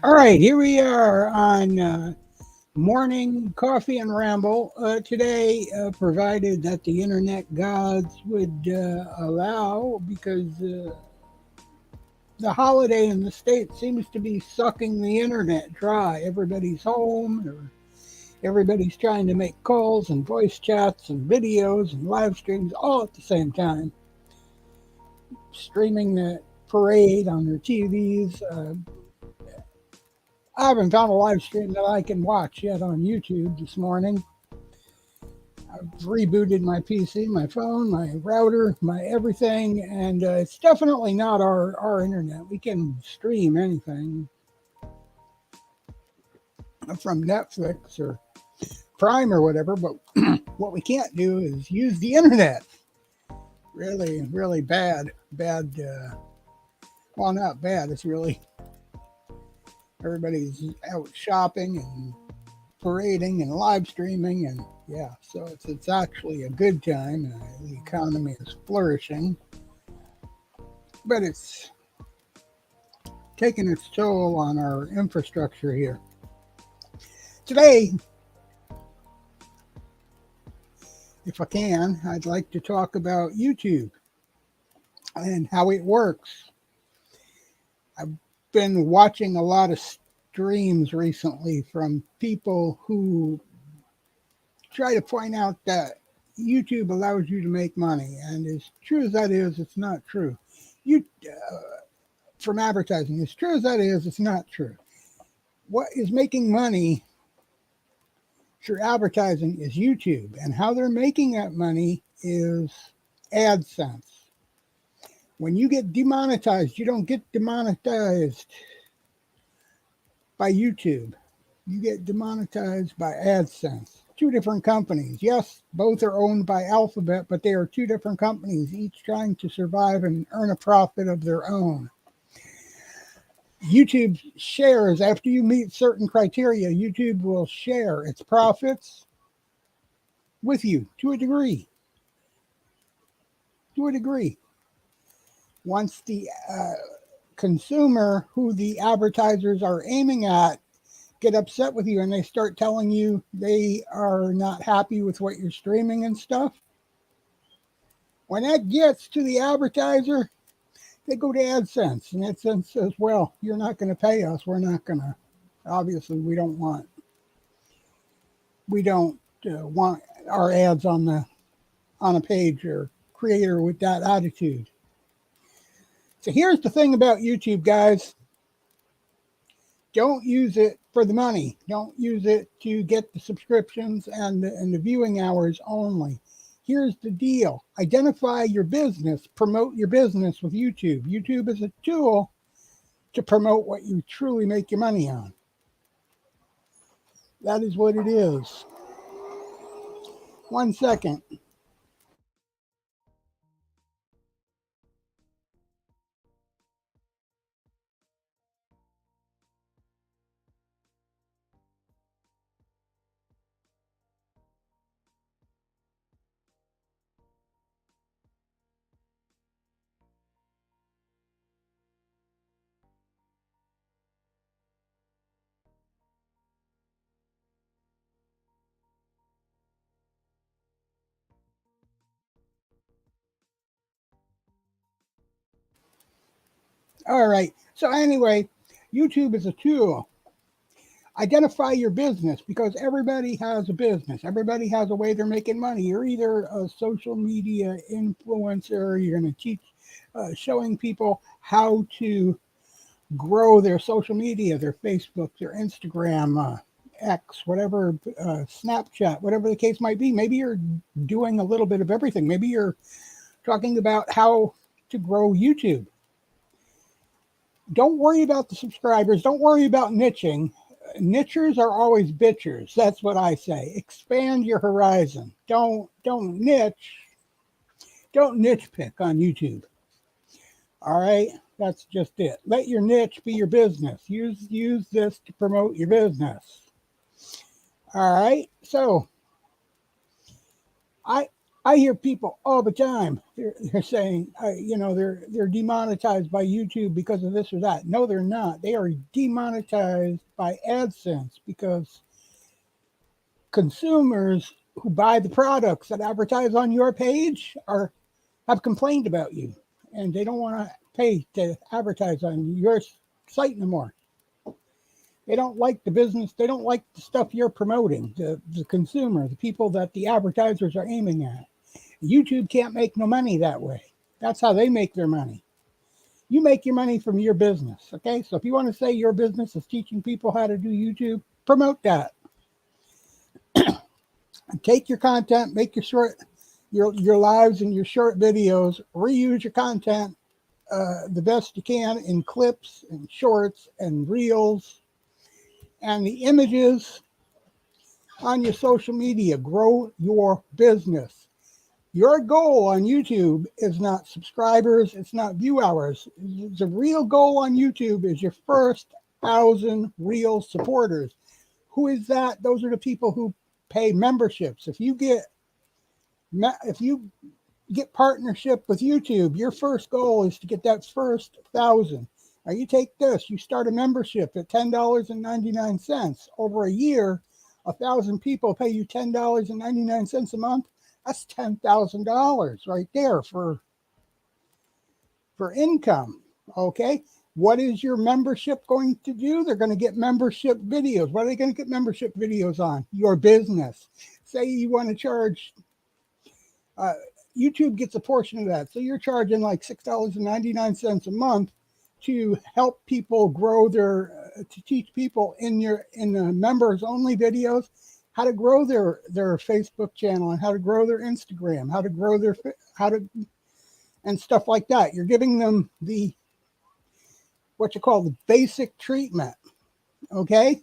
All right, here we are on morning coffee and ramble today, provided that the internet gods would allow, because the holiday in the States seems to be sucking the internet dry. Everybody's home, or everybody's trying to make calls and voice chats and videos and live streams all at the same time, streaming the parade on their TVs. I haven't found a live stream that I can watch yet on YouTube this morning. I've rebooted my PC, my phone, my router, my everything, and it's definitely not our internet. We can stream anything from Netflix or Prime or whatever, but what we can't do is use the internet. Really, really bad. Well, not bad. It's really, everybody's out shopping and parading and live streaming, and yeah, so it's actually a good time. The economy is flourishing, but it's taking its toll on our infrastructure here. Today, if I can, I'd like to talk about YouTube and how it works. I've been watching a lot of streams recently from people who try to point out that YouTube allows you to make money, and as true as that is, it's not true. You from advertising, as true as that is, it's not true. What is making money through advertising is YouTube, and how they're making that money is AdSense. When you get demonetized, you don't get demonetized by YouTube. You get demonetized by AdSense. Two different companies. Yes, both are owned by Alphabet, but they are two different companies, each trying to survive and earn a profit of their own. YouTube shares, after you meet certain criteria, YouTube will share its profits with you to a degree. To a degree. Once the consumer, who the advertisers are aiming at, get upset with you and they start telling you they are not happy with what you're streaming and stuff, when that gets to the advertiser, they go to AdSense, and AdSense says, well, you're not going to pay us. We're not going to, obviously, we don't want our ads on a page or creator with that attitude. So here's the thing about YouTube, guys. Don't use it for the money. Don't use it to get the subscriptions and the viewing hours only. Here's the deal. Identify your business. Promote your business with YouTube. YouTube is a tool to promote what you truly make your money on. That is what it is. 1 second. All right. So anyway, YouTube is a tool. Identify your business, because everybody has a business. Everybody has a way they're making money. You're either a social media influencer. You're going to teach, showing people how to grow their social media, their Facebook, their Instagram, X, whatever, Snapchat, whatever the case might be. Maybe you're doing a little bit of everything. Maybe you're talking about how to grow YouTube. Don't worry about the subscribers. Don't worry about niching. Nichers are always bitchers. That's what I say. Expand your horizon. Don't niche. Don't niche pick on YouTube. All right, that's just it. Let your niche be your business. Use this to promote your business. All right. So I hear people all the time. They're saying, they're demonetized by YouTube because of this or that. No, they're not. They are demonetized by AdSense because consumers who buy the products that advertise on your page have complained about you, and they don't want to pay to advertise on your site anymore. They don't like the business. They don't like the stuff you're promoting, the consumer, the people that the advertisers are aiming at. YouTube can't make no money that way. That's how they make their money. You make your money from your business, okay? So if you want to say your business is teaching people how to do YouTube, promote that. Take your content, make your lives and your short videos, reuse your content the best you can in clips and shorts and reels, and the images on your social media. Grow your business. Your goal on YouTube is not subscribers, it's not view hours. The real goal on YouTube is your first 1,000 real supporters. Who is that? Those are the people who pay memberships. If you get partnership with YouTube, your first goal is to get that first 1,000. Now you take this, you start a membership at $10.99. Over a year, 1,000 people pay you $10.99 a month. That's $10,000 right there for income. Okay. What is your membership going to do? They're going to get membership videos. What are they going to get membership videos on? Your business. Say you want to charge, YouTube gets a portion of that. So you're charging like $6.99 a month to help people grow to teach people in the members only videos how to grow their Facebook channel and how to grow their Instagram, how to grow and stuff like that. You're giving them what you call the basic treatment. Okay.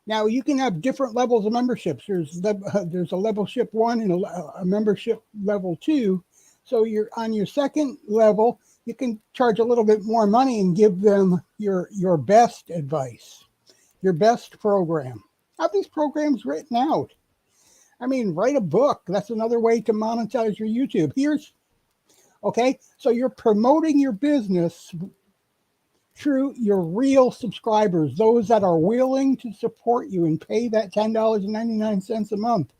Now you can have different levels of memberships. There's a levelship 1 and a membership level 2. So you're on your second level, you can charge a little bit more money and give them your best advice, your best program. Have these programs written out. I mean, write a book. That's another way to monetize your YouTube. Okay, so you're promoting your business through your real subscribers, those that are willing to support you and pay that $10.99 a month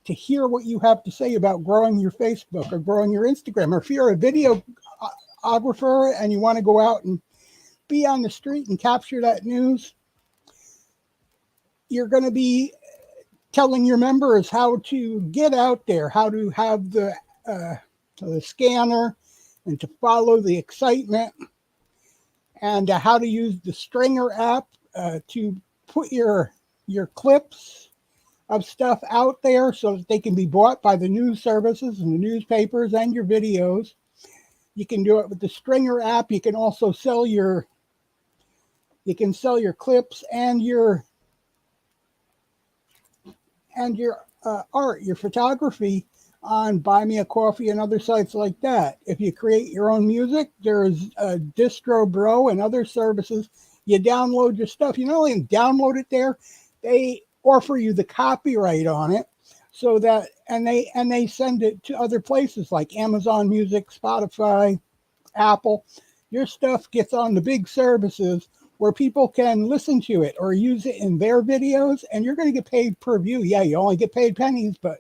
to hear what you have to say about growing your Facebook or growing your Instagram. Or if you're a videographer and you want to go out and be on the street and capture that news, you're going to be telling your members how to get out there, how to have the scanner and to follow the excitement, and how to use the Stringer app to put your clips of stuff out there so that they can be bought by the news services and the newspapers and your videos. You can do it with the Stringer app. You can also sell your clips and your art, your photography on Buy Me a Coffee and other sites like that. If you create your own music, there's Distro Bro and other services. You download your stuff. You not only download it there, they offer you the copyright on it, so that and they send it to other places like Amazon Music, Spotify, Apple. Your stuff gets on the big services where people can listen to it or use it in their videos, and you're going to get paid per view. Yeah, you only get paid pennies, but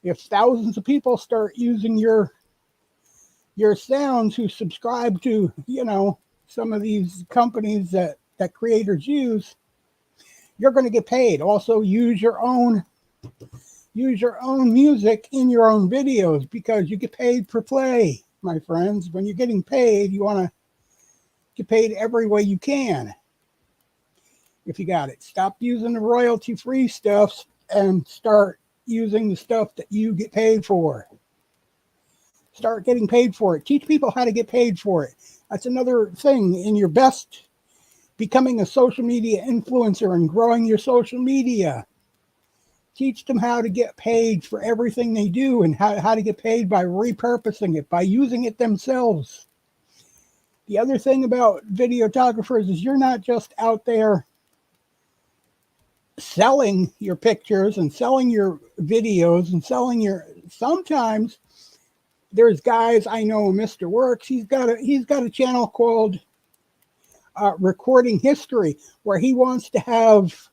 if thousands of people start using your sounds who subscribe to, some of these companies that creators use, you're going to get paid. Also, use your own music in your own videos because you get paid per play, my friends. When you're getting paid, you want to get paid every way you can. If you got it, stop using the royalty-free stuff and start using the stuff that you get paid for. Start getting paid for it. Teach people how to get paid for it. That's another thing in your best, becoming a social media influencer and growing your social media. Teach them how to get paid for everything they do and how to get paid by repurposing it, by using it themselves. The other thing about videographers is you're not just out there selling your pictures and selling your videos and selling your, sometimes there's guys I know, Mr. Works, he's got a channel called Recording History, where he wants to have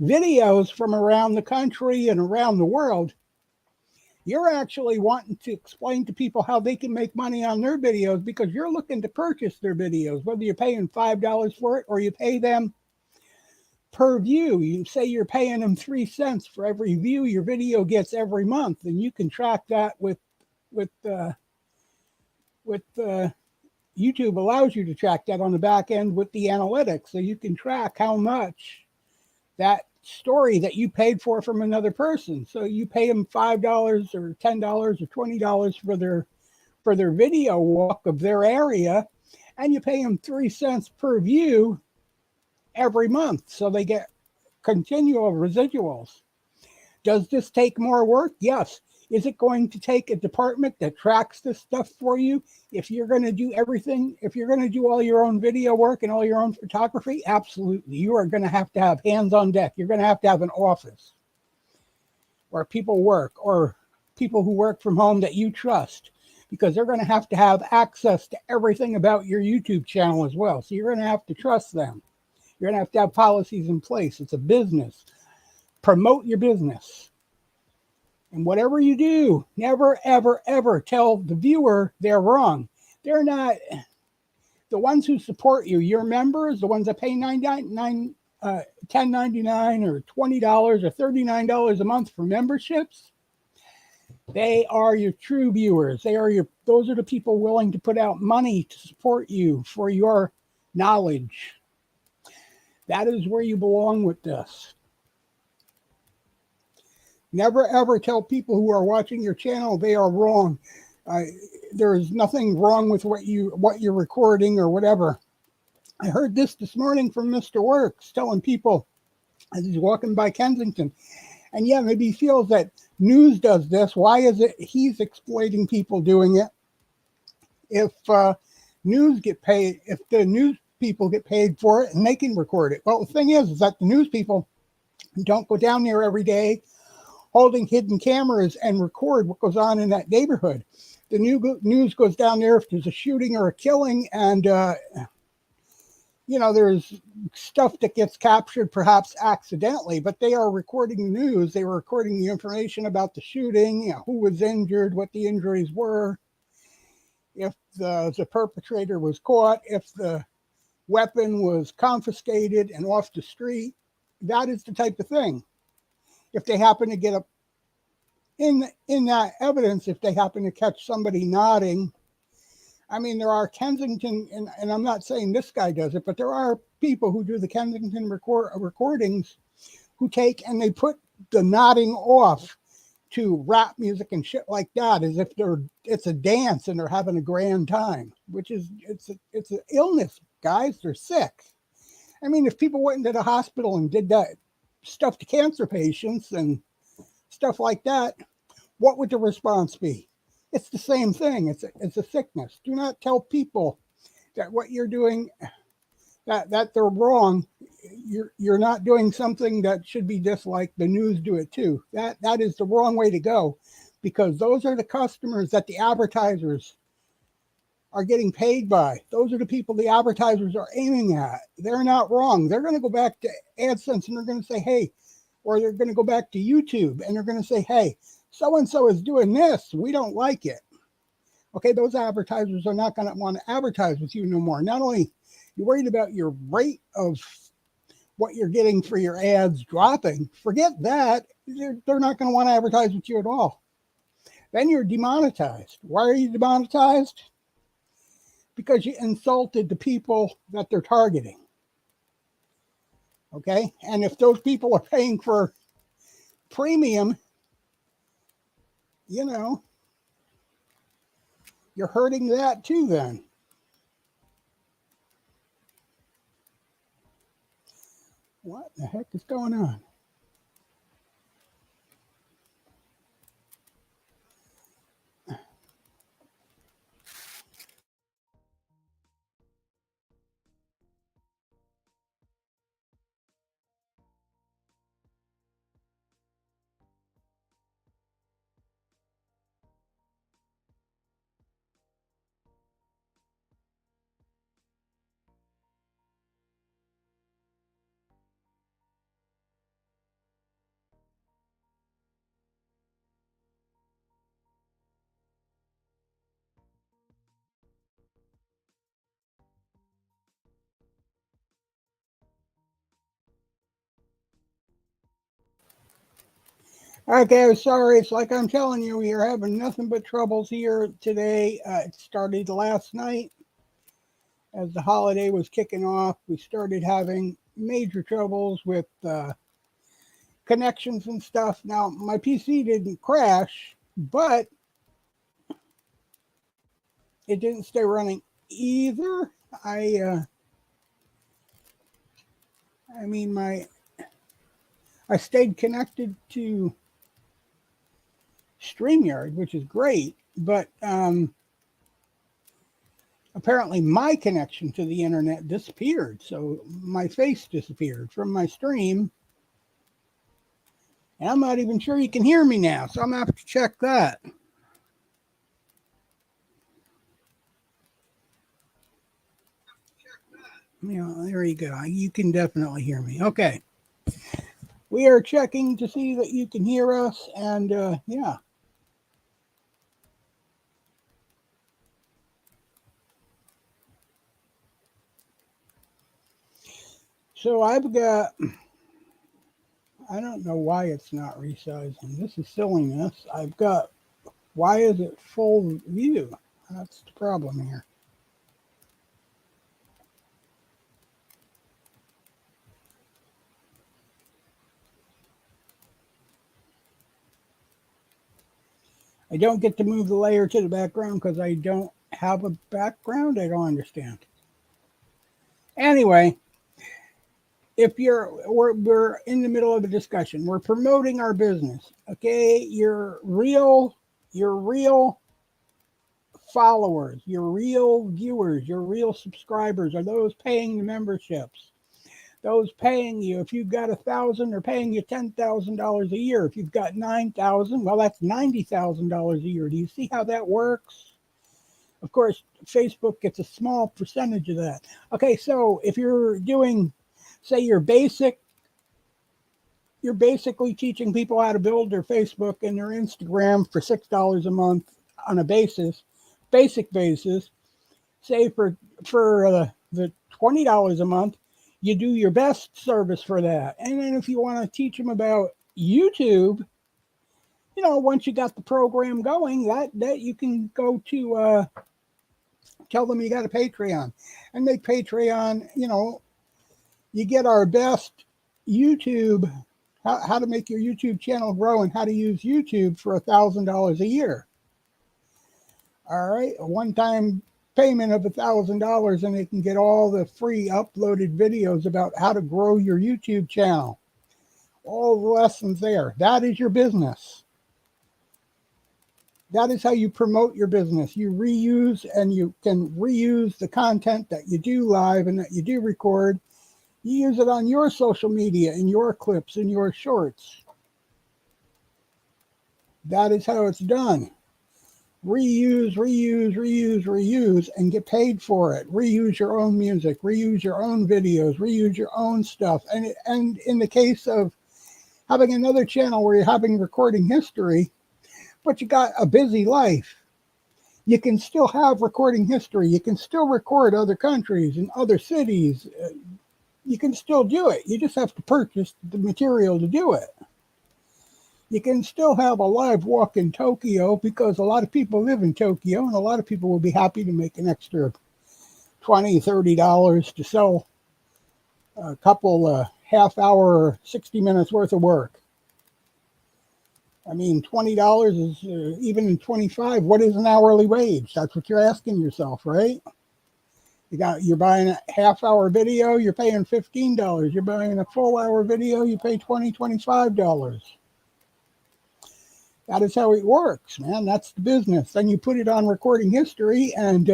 videos from around the country and around the world. You're actually wanting to explain to people how they can make money on their videos because you're looking to purchase their videos, whether you're paying $5 for it or you pay them per view. You say you're paying them 3 cents for every view your video gets every month, and you can track that with YouTube allows you to track that on the back end with the analytics, so you can track how much that story that you paid for from another person. So you pay them $5 or $10 or $20 for their video walk of their area, and you pay them 3 cents per view every month. So they get continual residuals. Does this take more work? Yes. Is it going to take a department that tracks this stuff for you? If you're going to do everything, if you're going to do all your own video work and all your own photography, absolutely. You are going to have hands on deck. You're going to have an office where people work, or people who work from home that you trust, because they're going to have access to everything about your YouTube channel as well. So you're going to have to trust them. You're going to have policies in place. It's a business. Promote your business. And whatever you do, never, ever, ever tell the viewer they're wrong. They're not the ones who support you. Your members, the ones that pay $10.99 or $20 or $39 a month for memberships, they are your true viewers. Those are the people willing to put out money to support you for your knowledge. That is where you belong with this. Never ever tell people who are watching your channel they are wrong. There's nothing wrong with what you're recording or whatever. I heard this morning from Mr. Works telling people as he's walking by Kensington, and yeah, maybe he feels that news does this. Why is it he's exploiting people doing it? If news get paid, if the news people get paid for it and they can record it. Well, the thing is that the news people don't go down there every day holding hidden cameras and record what goes on in that neighborhood. The news goes down there if there's a shooting or a killing, and there's stuff that gets captured perhaps accidentally, but they are recording the news. They were recording the information about the shooting, who was injured, what the injuries were, if the perpetrator was caught, if the weapon was confiscated and off the street. That is the type of thing. If they happen to get in that evidence, if they happen to catch somebody nodding, I mean, there are Kensington, and I'm not saying this guy does it, but there are people who do the Kensington recordings who take and they put the nodding off to rap music and shit like that, as if it's a dance and they're having a grand time, which is it's an illness, guys. They're sick. I mean, if people went into the hospital and did that stuff to cancer patients and stuff like that, what would the response be? It's the same thing. It's a sickness. Do not tell people that what you're doing, that they're wrong. You're not doing something that should be disliked. The news do it too. That is the wrong way to go, because those are the customers that the advertisers are getting paid by. Those are the people the advertisers are aiming at. They're not wrong. They're going to go back to AdSense and they're going to say, hey, or they're going to go back to YouTube and they're going to say, hey, so-and-so is doing this. We don't like it. Okay, those advertisers are not going to want to advertise with you no more. Not only you're worried about your rate of what you're getting for your ads dropping, forget that. They're not going to want to advertise with you at all. Then you're demonetized. Why are you demonetized? Because you insulted the people that they're targeting. Okay, and if those people are paying for premium, you're hurting that too then. What the heck is going on? Okay, sorry. It's like I'm telling you, we are having nothing but troubles here today. It started last night as the holiday was kicking off. We started having major troubles with connections and stuff. Now, my PC didn't crash, but it didn't stay running either. I mean, I stayed connected to StreamYard, which is great, but apparently my connection to the internet disappeared. So my face disappeared from my stream. And I'm not even sure you can hear me now. So I'm going to have to check that. There you go. You can definitely hear me. Okay. We are checking to see that you can hear us. And yeah. So I've got, I don't know why it's not resizing. This is silliness. I've got, why is it full view? That's the problem here. I don't get to move the layer to the background because I don't have a background. I don't understand. Anyway, if we're in the middle of a discussion, we're promoting our business. Okay, your real followers, your real viewers, your real subscribers are those paying the memberships. Those paying you, if you've got 1,000, they're paying you $10,000 a year. If you've got 9,000, well, that's $90,000 a year. Do you see how that works? Of course, Facebook gets a small percentage of that. Okay, so if you're doing, say, you're basically teaching people how to build their Facebook and their Instagram for $6 a month on a basic basis. Say for the $20 a month, you do your best service for that. And then if you want to teach them about YouTube, once you got the program going, that you can go to tell them you got a Patreon and make Patreon, you get our best YouTube, how to make your YouTube channel grow and how to use YouTube for $1,000 a year. All right, a one-time payment of $1,000 and they can get all the free uploaded videos about how to grow your YouTube channel. All the lessons there. That is your business. That is how you promote your business. You reuse, and you can reuse the content that you do live and that you do record. You use it on your social media, in your clips, in your shorts. That is how it's done. Reuse, and get paid for it. Reuse your own music, reuse your own videos, reuse your own stuff. And in the case of having another channel where you're having recording history, but you got a busy life, you can still have recording history. You can still record other countries and other cities. You can still do it. You just have to purchase the material to do it. You can still have a live walk in Tokyo because a lot of people live in Tokyo and a lot of people will be happy to make an extra $20, $30 to sell a couple half hour, 60 minutes worth of work. I mean, $20 is even in 25. What is an hourly wage? That's what you're asking yourself, right? You're buying a half hour video, you're paying $15. You're buying a full hour video, you pay $20, $25. That is how it works, man. That's the business. Then you put it on recording history, and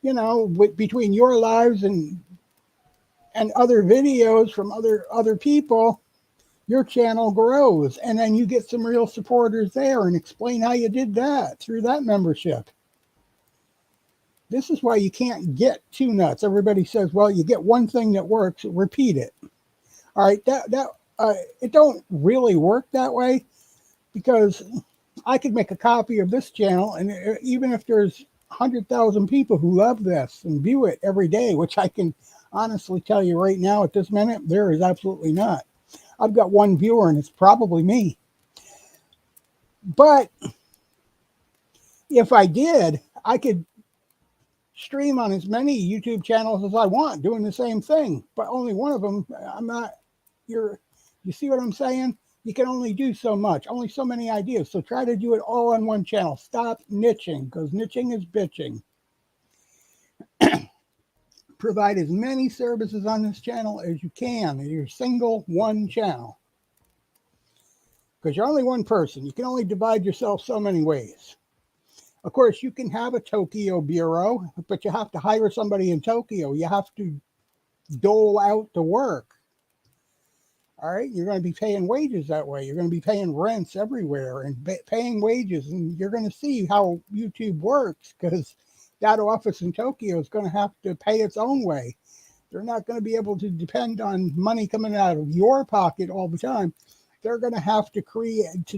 between your lives and other videos from other people, your channel grows, and then you get some real supporters there and explain how you did that through that membership. This is why you can't get too nuts. Everybody says, well, you get one thing that works, repeat it. All right, it don't really work that way, because I could make a copy of this channel, and even if there's 100,000 people who love this and view it every day, which I can honestly tell you right now at this minute, there is absolutely not. I've got one viewer and it's probably me. But if I did, I could stream on as many YouTube channels as I want doing the same thing, but only one of them, I'm not, you see what I'm saying? You can only do so much, only so many ideas. So try to do it all on one channel. Stop niching, because niching is bitching. Provide as many services on this channel as you can in your single one channel. Because you're only one person. You can only divide yourself so many ways. Of course, you can have a Tokyo bureau, but you have to hire somebody in Tokyo. You have to dole out the work. All right, you're going to be paying wages that way. You're going to be paying rents everywhere and paying wages, and you're going to see how YouTube works, because that office in Tokyo is going to have to pay its own way. They're not going to be able to depend on money coming out of your pocket all the time. They're going to have to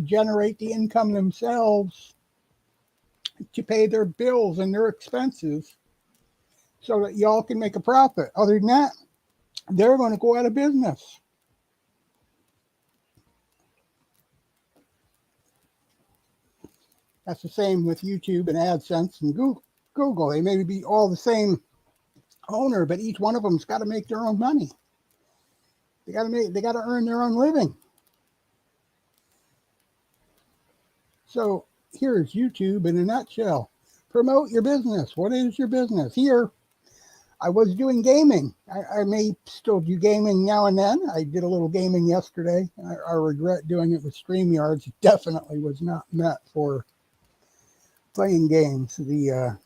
generate the income themselves to pay their bills and their expenses so that y'all can make a profit. Other than that, they're going to go out of business. That's the same with YouTube and AdSense and Google. They may be all the same owner, but each one of them's got to make their own money. They got to earn their own living. So here's YouTube in a nutshell. Promote your business. What is your business? Here, I was doing gaming. I may still do gaming now and then. I did a little gaming yesterday. I regret doing it with StreamYards. It definitely was not meant for playing games. The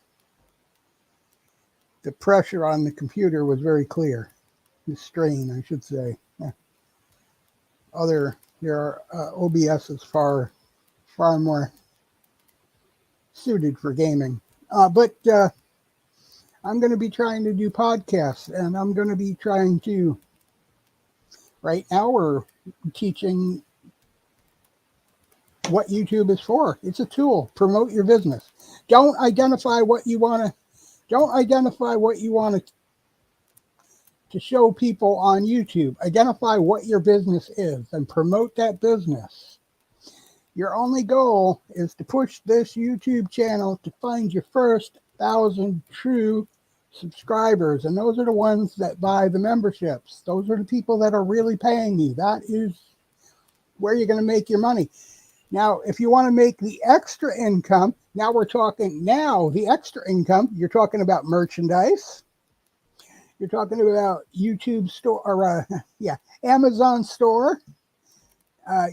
pressure on the computer was very clear. The strain, I should say. OBS is far more suited for gaming. But I'm going to be trying to do podcasts, and I'm going to be trying to, right now we're teaching what YouTube is for. It's a tool. Promote your business. Don't identify what you want to show people on YouTube. Identify what your business is and promote that business. Your only goal is to push this YouTube channel to find your first 1,000 true subscribers. And those are the ones that buy the memberships. Those are the people that are really paying you. That is where you're going to make your money. Now, if you want to make the extra income, the extra income, you're talking about merchandise. You're talking about YouTube store, or Amazon store.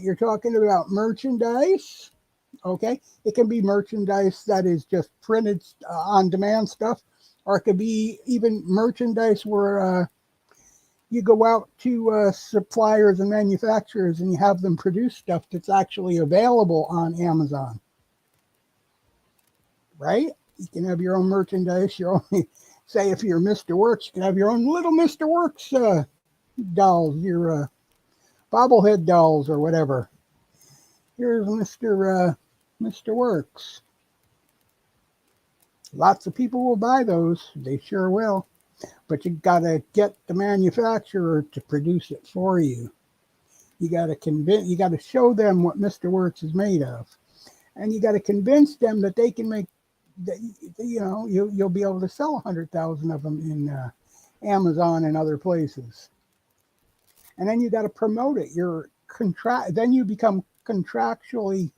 You're talking about merchandise. Okay, it can be merchandise that is just printed on-demand stuff, or it could be even merchandise where you go out to suppliers and manufacturers and you have them produce stuff that's actually available on Amazon. Right? You can have your own merchandise. Say if you're Mr. Works, you can have your own little Mr. Works dolls, your bobblehead dolls or whatever. Here's Mr. Works. Lots of people will buy those. They sure will. But you got to get the manufacturer to produce it for you. You got to show them what Mr. Works is made of. And you got to convince them that they can make, that, you'll be able to sell 100,000 of them in Amazon and other places. And then you got to promote it. Then you become contractually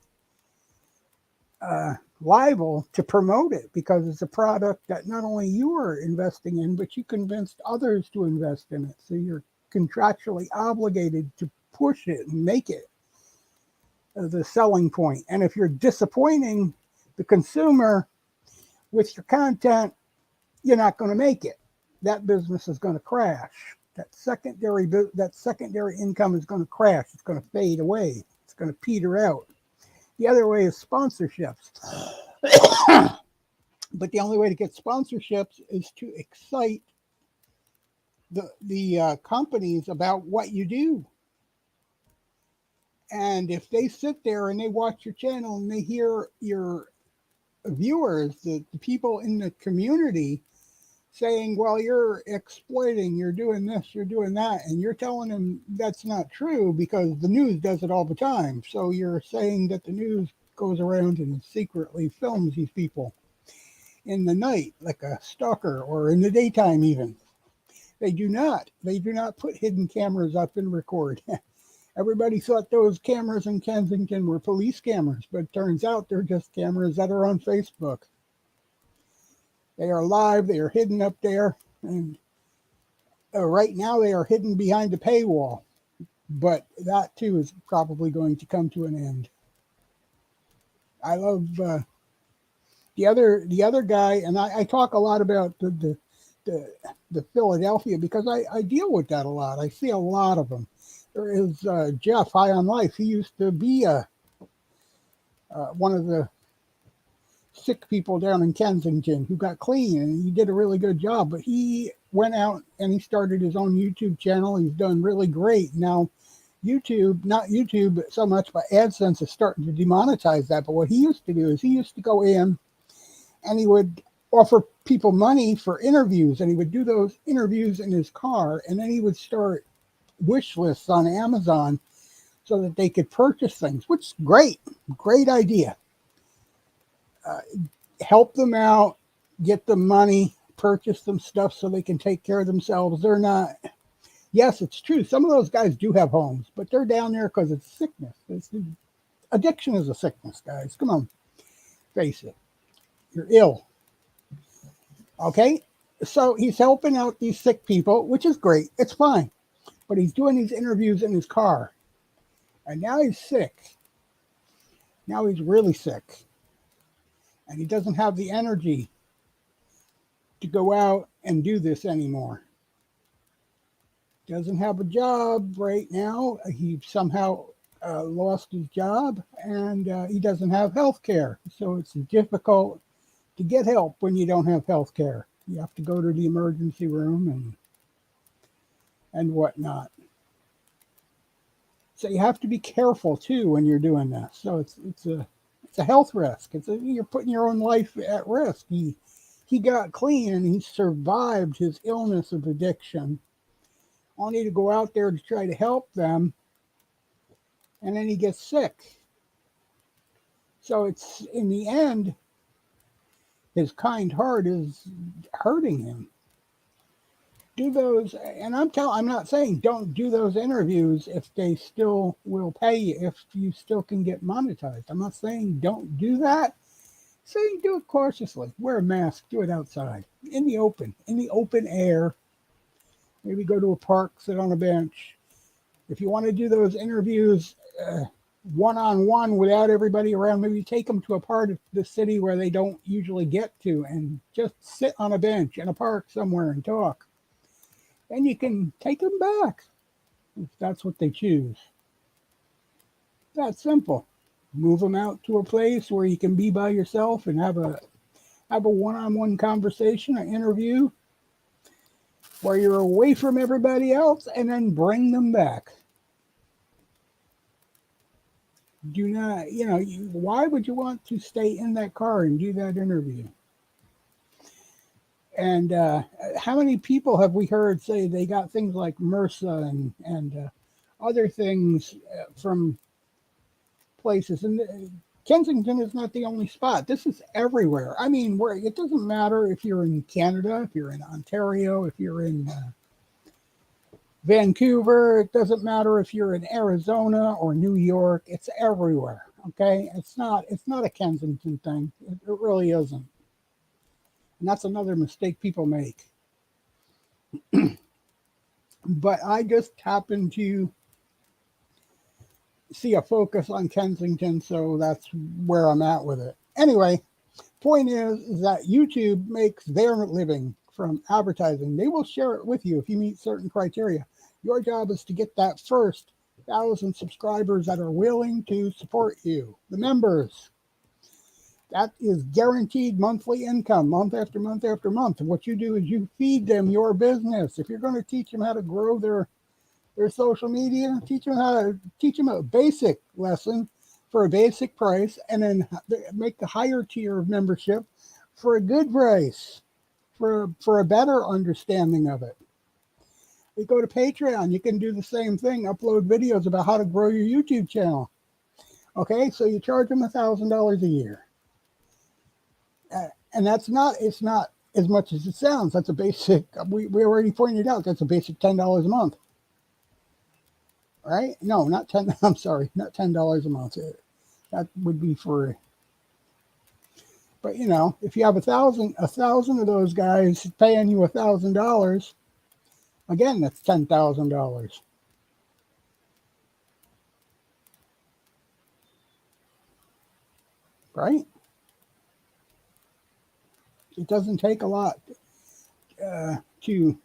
liable to promote it, because it's a product that not only you are investing in, but you convinced others to invest in it. So you're contractually obligated to push it and make it the selling point. And if you're disappointing the consumer with your content, you're not going to make it. That business is going to crash. That secondary income is going to crash. It's going to fade away. It's going to peter out. The other way is sponsorships. But the only way to get sponsorships is to excite the companies about what you do. And if they sit there and they watch your channel and they hear your viewers, the people in the community, saying, well, you're exploiting, you're doing this, you're doing that, and you're telling them that's not true because the news does it all the time. So you're saying that the news goes around and secretly films these people in the night, like a stalker, or in the daytime even. They do not. They do not put hidden cameras up and record. Everybody thought those cameras in Kensington were police cameras, but it turns out they're just cameras that are on Facebook. They are live, they are hidden up there, and right now they are hidden behind a paywall. But that too is probably going to come to an end. I love the other guy, and I talk a lot about the Philadelphia because I deal with that a lot. I see a lot of them. There is Jeff High on Life. He used to be one of the sick people down in Kensington who got clean, and he did a really good job. But he went out and he started his own YouTube channel. He's done really great now. YouTube, not YouTube so much, but AdSense is starting to demonetize that. But what he used to do is he used to go in and he would offer people money for interviews, and he would do those interviews in his car, and then he would start wish lists on Amazon so that they could purchase things, which is great idea. Help them out, get them money, purchase them stuff so they can take care of themselves. They're not, yes, it's true. Some of those guys do have homes, but they're down there because it's sickness. Addiction is a sickness, guys. Come on, face it. You're ill. Okay? So he's helping out these sick people, which is great. It's fine. But he's doing these interviews in his car. And now he's sick. Now he's really sick. And he doesn't have the energy to go out and do this anymore. Doesn't have a job right now. He somehow lost his job, and he doesn't have health care. So it's difficult to get help when you don't have health care. You have to go to the emergency room and whatnot. So you have to be careful too when you're doing this. So it's a health risk. You're putting your own life at risk. He got clean and he survived his illness of addiction, only to go out there to try to help them, and then he gets sick. So it's, in the end, his kind heart is hurting him. Do those, and I'm not saying don't do those interviews if they still will pay you, if you still can get monetized. I'm not saying don't do that. I'm saying do it cautiously. Wear a mask. Do it outside, in the open air. Maybe go to a park, sit on a bench. If you want to do those interviews one-on-one without everybody around, maybe take them to a part of the city where they don't usually get to and just sit on a bench in a park somewhere and talk. And you can take them back if that's what they choose. That's simple. Move them out to a place where you can be by yourself and have a one-on-one conversation, an interview, where you're away from everybody else, and then bring them back. Do not, why would you want to stay in that car and do that interview? And how many people have we heard say they got things like MRSA and other things from places? And Kensington is not the only spot. This is everywhere. I mean, where it doesn't matter if you're in Canada, if you're in Ontario, if you're in Vancouver. It doesn't matter if you're in Arizona or New York. It's everywhere. Okay, it's not a Kensington thing. It really isn't. And that's another mistake people make. But I just happen to see a focus on Kensington, so that's where I'm at with it. Anyway, point is that YouTube makes their living from advertising. They will share it with you if you meet certain criteria. Your job is to get that first 1,000 subscribers that are willing to support you, the members. That is guaranteed monthly income, month after month after month. And what you do is you feed them your business. If you're going to teach them how to grow their social media, teach them a basic lesson for a basic price, and then make the higher tier of membership for a good price, for a better understanding of it. You go to Patreon, you can do the same thing, upload videos about how to grow your YouTube channel. Okay, so you charge them $1,000 a year. And it's not as much as it sounds. That's a basic, we already pointed out, that's a basic $10 a month. Right? No, not 10, I'm sorry, not $10 a month. That would be free. But you know, if you have a thousand of those guys paying you $1,000, again, that's $10,000. Right? It doesn't take a lot to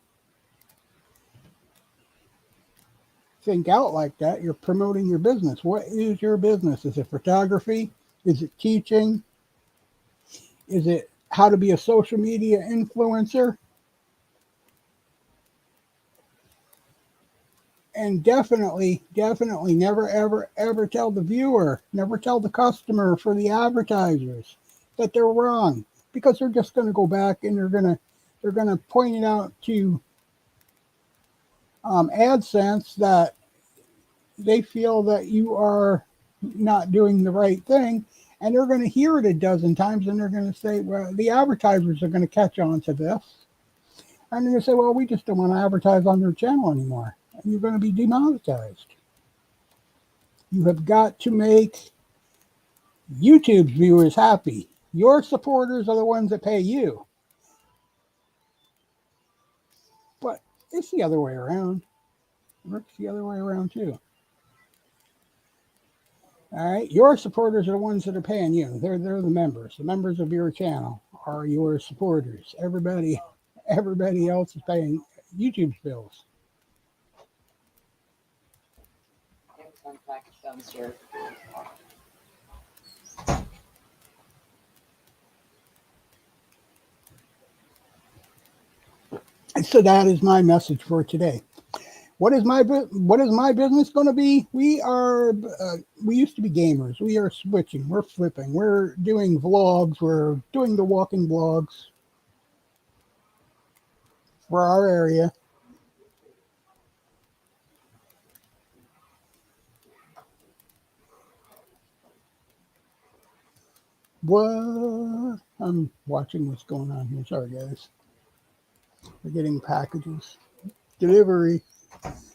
think out like that. You're promoting your business. What is your business? Is it photography? Is it teaching? Is it how to be a social media influencer? And definitely never, ever tell the viewer, never tell the customer for the advertisers that they're wrong, because they're just going to go back and they're going to point it out to AdSense that they feel that you are not doing the right thing, and they're going to hear it a dozen times, and they're going to say, well, the advertisers are going to catch on to this, and they're going to say, well, we just don't want to advertise on their channel anymore, and you're going to be demonetized. You have got to make YouTube's viewers happy. Your supporters are the ones that pay you. But it's the other way around. It works the other way around too. All right, your supporters are the ones that are paying you. They're the members. The members of your channel are your supporters. Everybody else is paying YouTube's bills. One package downstairs. So that is my message for today. What is my business going to be? We used to be gamers. We are switching. We're flipping. We're doing vlogs. We're doing the walking vlogs for our area. What? I'm watching what's going on here. Sorry, guys. We're getting packages. Delivery.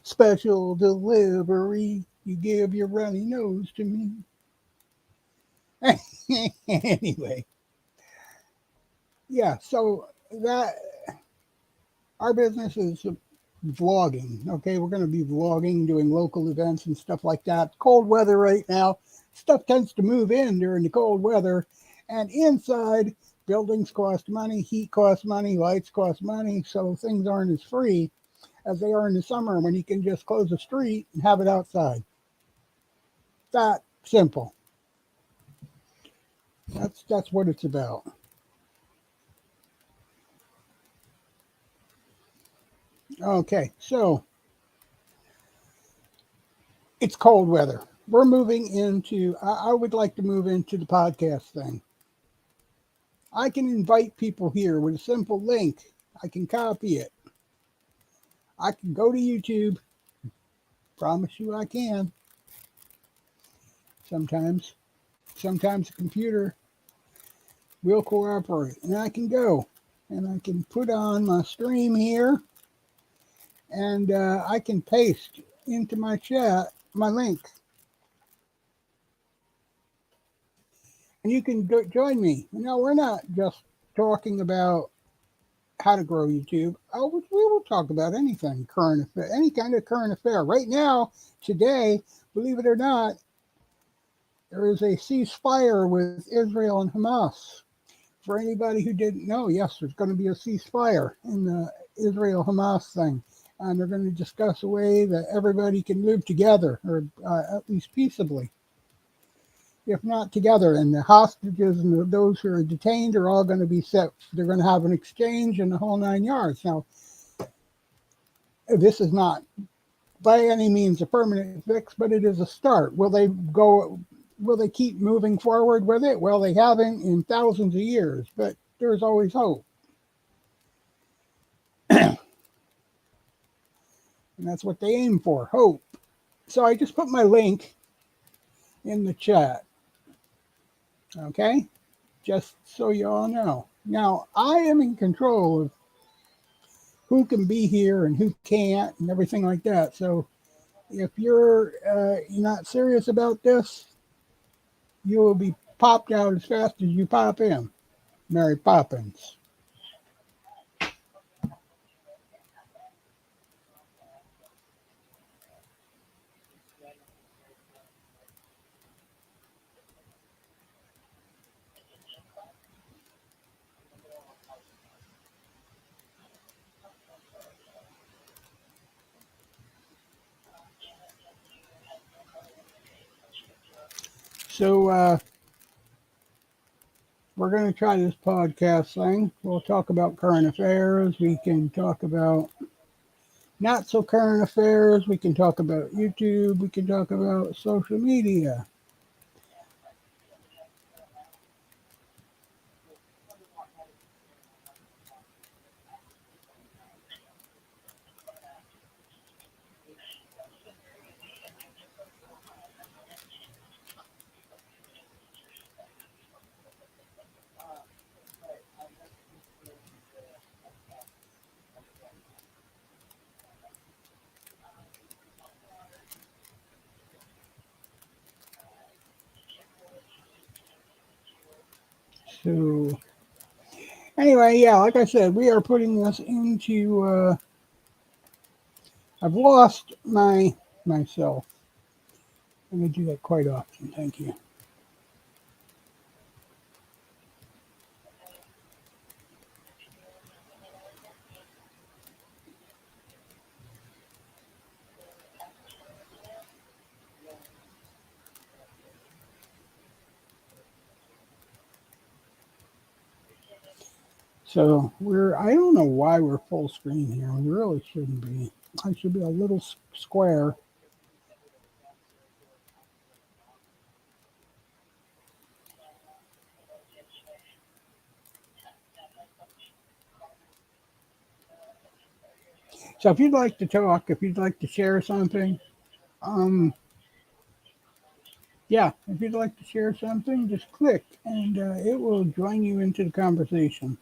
Special delivery. You give your runny nose to me. Anyway. Yeah, so that our business is vlogging. Okay, we're going to be vlogging, doing local events and stuff like that. Cold weather right now. Stuff tends to move in during the cold weather. And inside, buildings cost money, heat costs money, lights cost money. So things aren't as free as they are in the summer when you can just close a street and have it outside. That simple. That's what it's about. Okay, so it's cold weather. We're moving into, I would like to move into the podcast thing. I can invite people here with a simple link. I can copy it. I can go to YouTube. Promise you I can. Sometimes the computer will cooperate. And I can go. And I can put on my stream here. And I can paste into my chat my link. And you can join me. You know, we're not just talking about how to grow YouTube. We will talk about anything, current affair, any kind of current affair. Right now, today, believe it or not, there is a ceasefire with Israel and Hamas. For anybody who didn't know, yes, there's going to be a ceasefire in the Israel-Hamas thing. And they're going to discuss a way that everybody can live together, or at least peaceably. If not together, and the hostages and those who are detained are all going to be set. They're going to have an exchange and the whole 9 yards. Now, this is not by any means a permanent fix, but it is a start. Will they keep moving forward with it? Well, they haven't in thousands of years, but there's always hope. And that's what they aim for, hope. So I just put my link in the chat. Okay? Just so you all know. Now, I am in control of who can be here and who can't and everything like that. So if you're not serious about this, you will be popped out as fast as you pop in. Mary Poppins. So we're going to try this podcast thing. We'll talk about current affairs. We can talk about not so current affairs. We can talk about YouTube. We can talk about social media. So anyway, yeah, like I said, we are putting this into. I've lost myself. And I do that quite often. Thank you. So I don't know why we're full screen here. We really shouldn't be. I should be a little square. So if you'd like to talk, if you'd like to share something, um, yeah, if you'd like to share something, just click and it will join you into the conversation.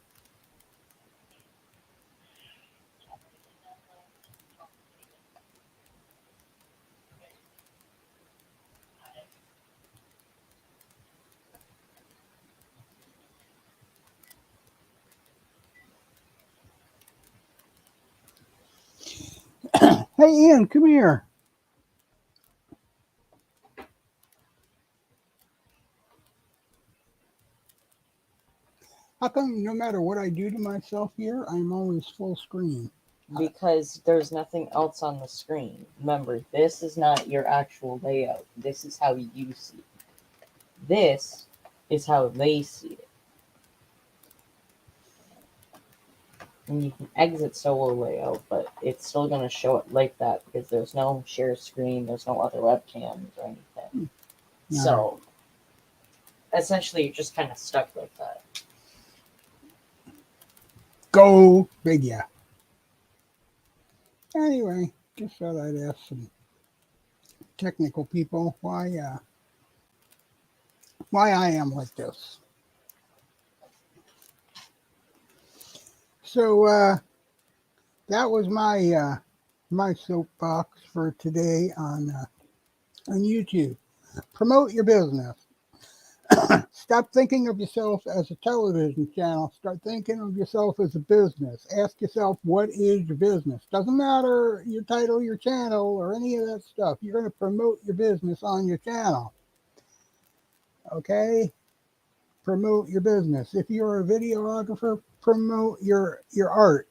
Hey, Ian, come here. How come no matter what I do to myself here, I'm always full screen? Because there's nothing else on the screen. Remember, this is not your actual layout. This is how you see it. This is how they see it. And you can exit solo layout, but it's still going to show it like that because there's no share screen, there's no other webcams or anything. No. So, essentially, you're just kind of stuck like that. Go figure. Anyway, just thought I'd ask some technical people why I am like this. So that was my soapbox for today on YouTube. Promote your business. Stop thinking of yourself as a television channel. Start thinking of yourself as a business. Ask yourself, what is your business? Doesn't matter your title, your channel, or any of that stuff. You're going to promote your business on your channel. Okay? Promote your business. If you're a videographer, promote your art.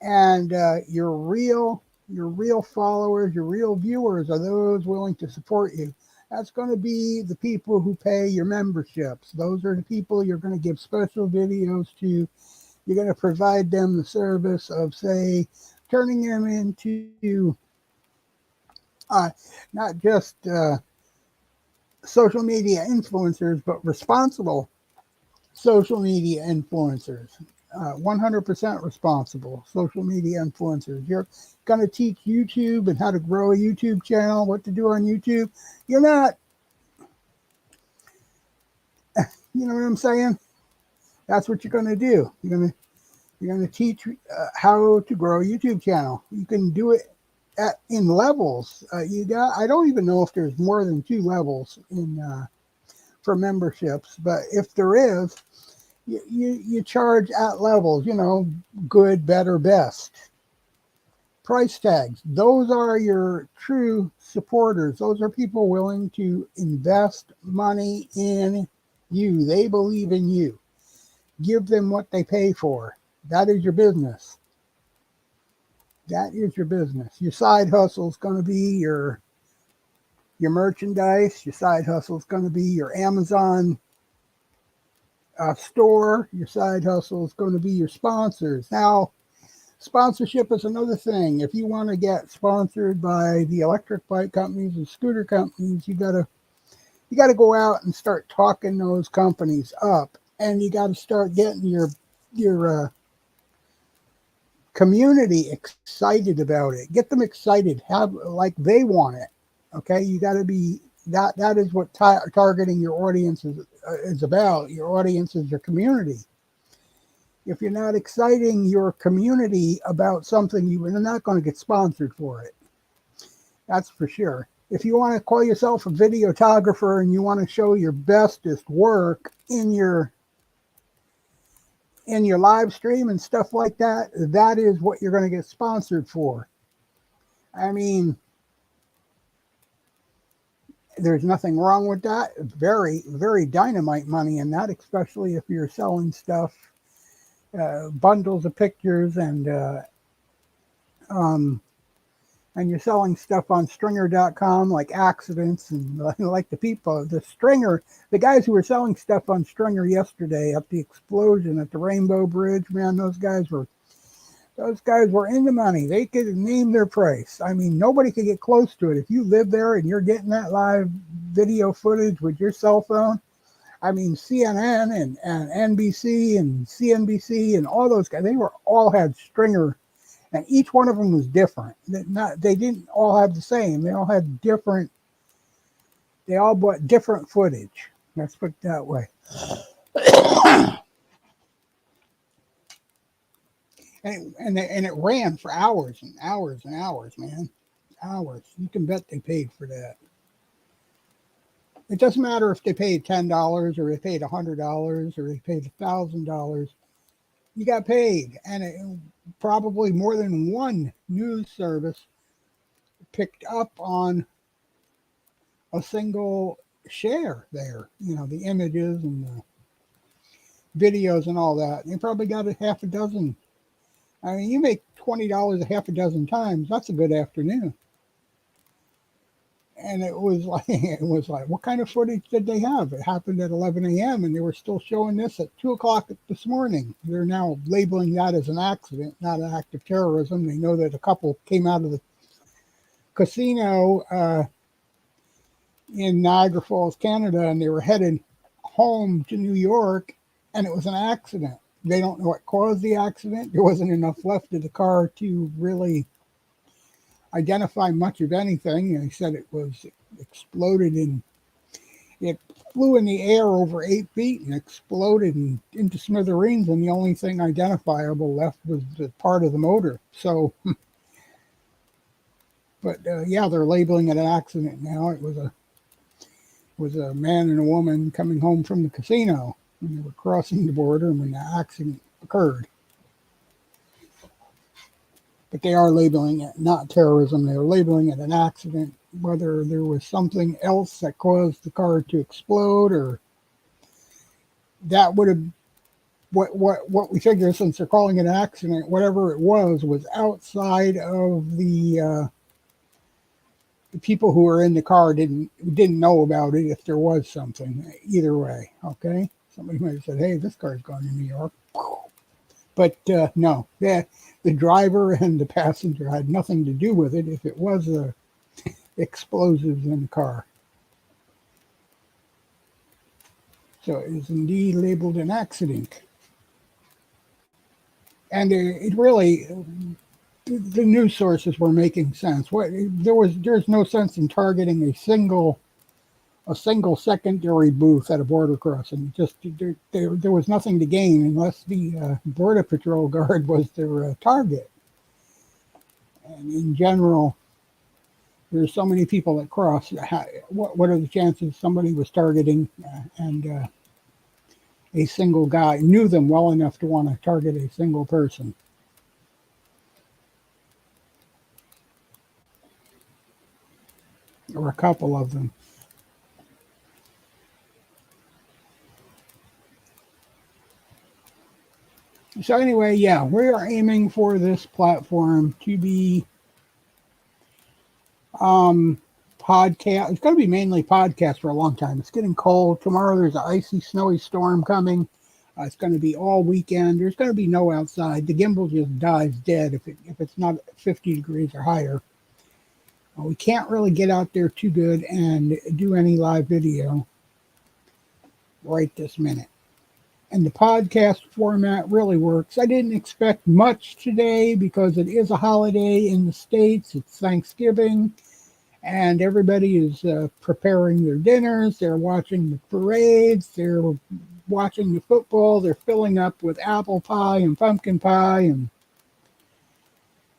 And your real followers, your real viewers are those willing to support you. That's going to be the people who pay your memberships. Those are the people you're going to give special videos to. You're going to provide them the service of, say, turning them into not just social media influencers, but responsible social media influencers. 100% responsible. Social media influencers. You're going to teach YouTube and how to grow a YouTube channel, what to do on YouTube. You're not, you know what I'm saying? That's what you're going to do. You're going to teach how to grow a YouTube channel. You can do it in levels. I don't even know if there's more than 2 levels in for memberships, but if there is, you charge at levels, good, better, best. Price tags, those are your true supporters. Those are people willing to invest money in you. They believe in you. Give them what they pay for. That is your business. That is your business. Your side hustle is going to be your merchandise. Your side hustle is going to be your Amazon store. Your side hustle is going to be your sponsors. Now, sponsorship is another thing. If you want to get sponsored by the electric bike companies and scooter companies, you gotta go out and start talking those companies up, and you got to start getting your community excited about it. Get them excited. Have like they want it. Okay, you got to be that. That is what targeting your audience is about. Your audience is your community. If you're not exciting your community about something, you're not going to get sponsored for it. That's for sure. If you want to call yourself a videographer and you want to show your bestest work in your live stream and stuff like that, that is what you're going to get sponsored for. I mean, there's nothing wrong with that. Very, very dynamite money in that, especially if you're selling stuff, bundles of pictures, and you're selling stuff on stringer.com like accidents and like the guys who were selling stuff on Stringer yesterday at the explosion at the Rainbow Bridge, man, those guys were in the money. They could name their price. I mean, nobody could get close to it. If you live there and you're getting that live video footage with your cell phone, I mean, CNN and NBC and CNBC and all those guys, they all had Stringer, and each one of them was different. They didn't all have the same. They all had different. They all bought different footage. Let's put it that way. And it ran for hours and hours and hours, man. Hours. You can bet they paid for that. It doesn't matter if they paid $10 or they paid $100 or they paid $1,000. You got paid, and probably more than one news service picked up on a single share there. The images and the videos and all that. They probably got a half a dozen. I mean, you make $20 a half a dozen times. That's a good afternoon. And it was like, what kind of footage did they have? It happened at 11 a.m. and they were still showing this at 2 o'clock this morning. They're now labeling that as an accident, not an act of terrorism. They know that a couple came out of the casino in Niagara Falls, Canada, and they were headed home to New York, and it was an accident. They don't know what caused the accident. There wasn't enough left of the car to really identify much of anything. And they said it was exploded it flew in the air over 8 feet and exploded into smithereens, and the only thing identifiable left was the part of the motor. So, but yeah, they're labeling it an accident now. It was a man and a woman coming home from the casino, and they were crossing the border when the accident occurred. But they are labeling it not terrorism. They're labeling it an accident. Whether there was something else that caused the car to explode, or that would have what we figure, since they're calling it an accident, whatever it was outside of the people who were in the car didn't know about it if there was something. Either way, okay? Somebody might have said, hey, this car's going to New York. But no, the driver and the passenger had nothing to do with it if it was explosives in the car. So it is indeed labeled an accident. And it really, the news sources were making sense. There's no sense in targeting a single secondary booth at a border crossing. Just there was nothing to gain unless the border patrol guard was their target. And in general, there's so many people that cross. What are the chances somebody was targeting and a single guy knew them well enough to want to target a single person? Or a couple of them. So anyway, yeah, we are aiming for this platform to be podcast. It's going to be mainly podcast for a long time. It's getting cold. Tomorrow there's an icy, snowy storm coming. It's going to be all weekend. There's going to be no outside. The gimbal just dies dead if it's not 50 degrees or higher. We can't really get out there too good and do any live video right this minute. And the podcast format really works. I didn't expect much today because it is a holiday in the States. It's Thanksgiving, and everybody is preparing their dinners. They're watching the parades. They're watching the football. They're filling up with apple pie and pumpkin pie.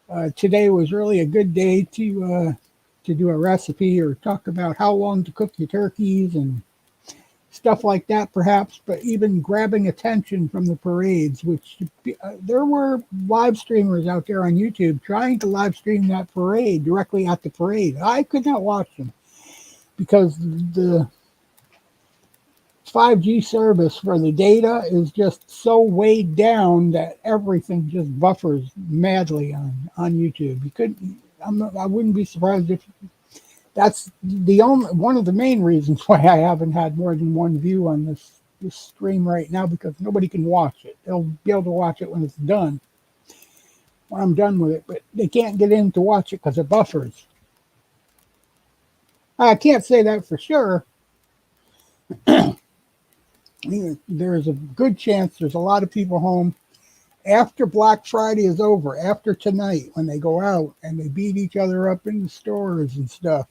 And today was really a good day to do a recipe or talk about how long to cook your turkeys and stuff like that, perhaps, but even grabbing attention from the parades, which there were live streamers out there on YouTube trying to live stream that parade directly at the parade. I could not watch them because the 5G service for the data is just so weighed down that everything just buffers madly on YouTube. You couldn't. I wouldn't be surprised if that's the only one of the main reasons why I haven't had more than one view on this stream right now, because nobody can watch it. They'll be able to watch it when it's done, when I'm done with it, but they can't get in to watch it because it buffers. I can't say that for sure. There's a good chance there's a lot of people home after Black Friday is over, after tonight, when they go out and they beat each other up in the stores and stuff,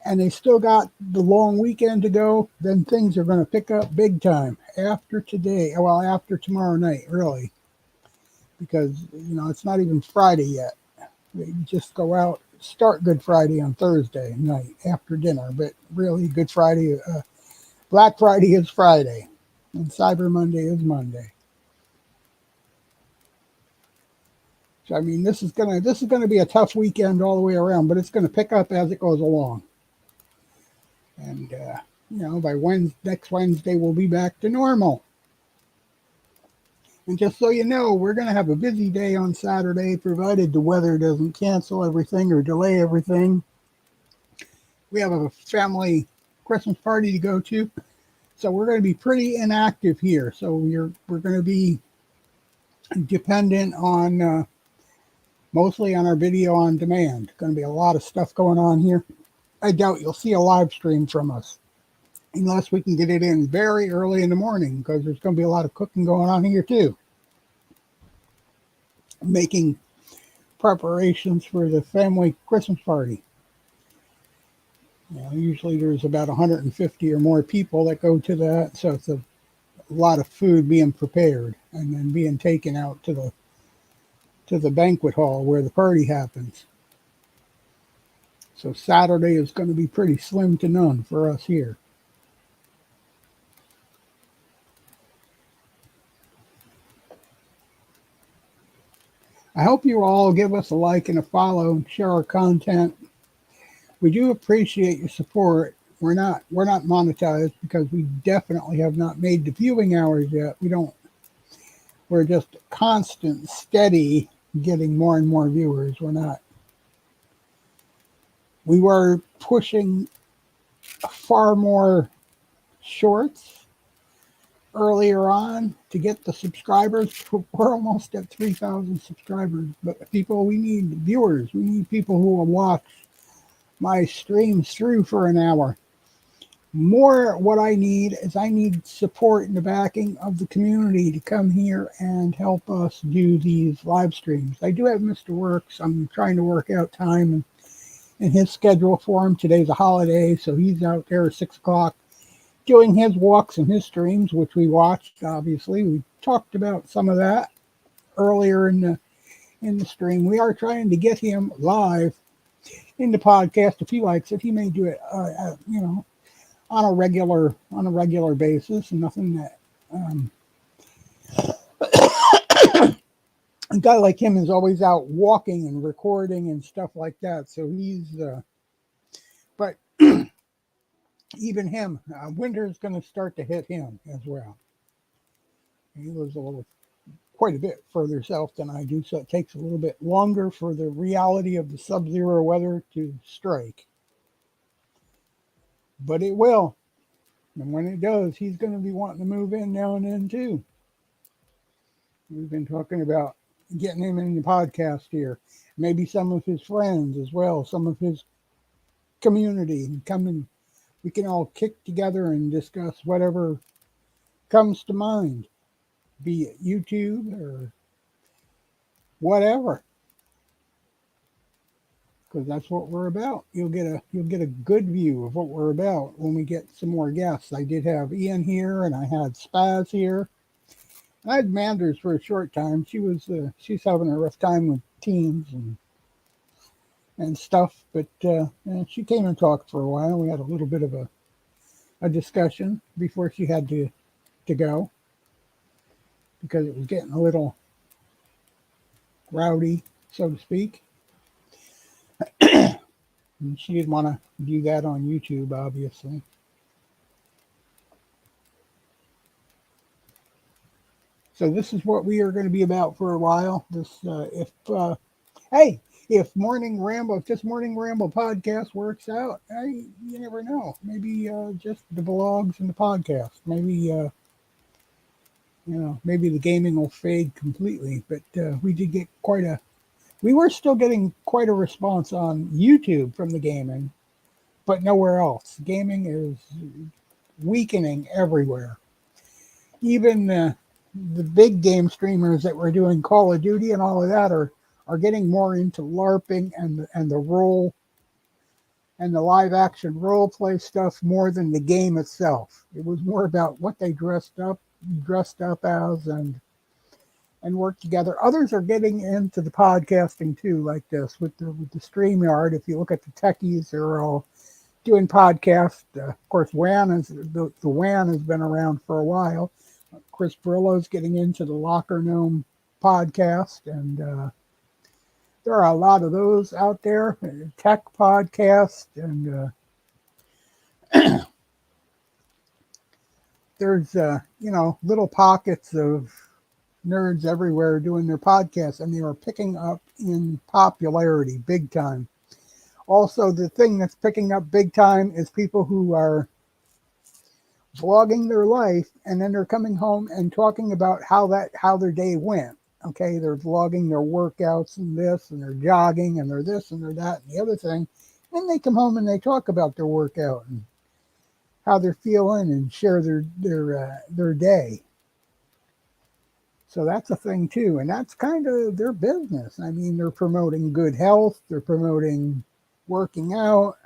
and they still got the long weekend to go, then things are going to pick up big time after today. Well, after tomorrow night, really, because, it's not even Friday yet. They just go out, start Good Friday on Thursday night after dinner, but really Good Friday, Black Friday is Friday, and Cyber Monday is Monday. So, I mean, this is gonna be a tough weekend all the way around, but it's going to pick up as it goes along. And, by next Wednesday, we'll be back to normal. And just so you know, we're going to have a busy day on Saturday, provided the weather doesn't cancel everything or delay everything. We have a family Christmas party to go to, so we're going to be pretty inactive here. So we're going to be dependent on mostly on our video on demand. Going to be a lot of stuff going on here. I doubt you'll see a live stream from us unless we can get it in very early in the morning, because there's going to be a lot of cooking going on here too. Making preparations for the family Christmas party. Usually there's about 150 or more people that go to that, so it's a lot of food being prepared and then being taken out to the banquet hall where the party happens. So Saturday is going to be pretty slim to none for us here. I hope you all give us a like and a follow and share our content. We do appreciate your support. We're not monetized because we definitely have not made the viewing hours yet. We're just constant, steady, getting more and more viewers. We were pushing far more shorts earlier on to get the subscribers. We're almost at 3,000 subscribers, but we need viewers. We need people who will watch my streams through for an hour. More what I need is I need support and the backing of the community to come here and help us do these live streams. I do have Mr. Works. I'm trying to work out time and his schedule for him. Today's a holiday, so he's out there at 6 o'clock doing his walks and his streams, which we watched, obviously. We talked about some of that earlier in the stream. We are trying to get him live in the podcast. If he likes it, he may do it, on a regular basis. And nothing that a guy like him is always out walking and recording and stuff like that. So he's, but even him, winter's going to start to hit him as well. He lives quite a bit further south than I do, so it takes a little bit longer for the reality of the sub-zero weather to strike. But it will. And when it does, he's going to be wanting to move in now and then too. We've been talking about getting him in the podcast here. Maybe some of his friends as well, some of his community, and come and we can all kick together and discuss whatever comes to mind, be it YouTube or whatever, because that's what we're about. You'll get a good view of what we're about when we get some more guests. I did have Ian here, and I had Spaz here. I had Manders for a short time. She's having a rough time with teens and stuff, but she came and talked for a while. We had a little bit of a discussion before she had to go, because it was getting a little rowdy, so to speak. And she didn't want to do that on YouTube, obviously. So this is what we are going to be about for a while. If Morning Ramble, if this Morning Ramble podcast works out, you never know. Maybe just the blogs and the podcast. Maybe maybe the gaming will fade completely. But we were still getting quite a response on YouTube from the gaming, but nowhere else. Gaming is weakening everywhere. Even the big game streamers that were doing Call of Duty and all of that are getting more into LARPing and the role and the live action role play stuff more than the game itself. It was more about what they dressed up as and work together. Others are getting into the podcasting too, like this with the StreamYard. If you look at the techies, they're all doing podcasts. Of course, the WAN has been around for a while. Chris Brillo's getting into the Locker Gnome podcast, and there are a lot of those out there. Tech podcast, and there's little pockets of nerds everywhere doing their podcasts, and they are picking up in popularity big time. Also, the thing that's picking up big time is people who are vlogging their life, and then they're coming home and talking about how their day went. Okay, they're vlogging their workouts and this, and they're jogging, and they're this, and they're that, and the other thing. Then they come home and they talk about their workout and how they're feeling and share their day. So that's a thing too, and that's kind of their business. I mean, they're promoting good health, they're promoting working out.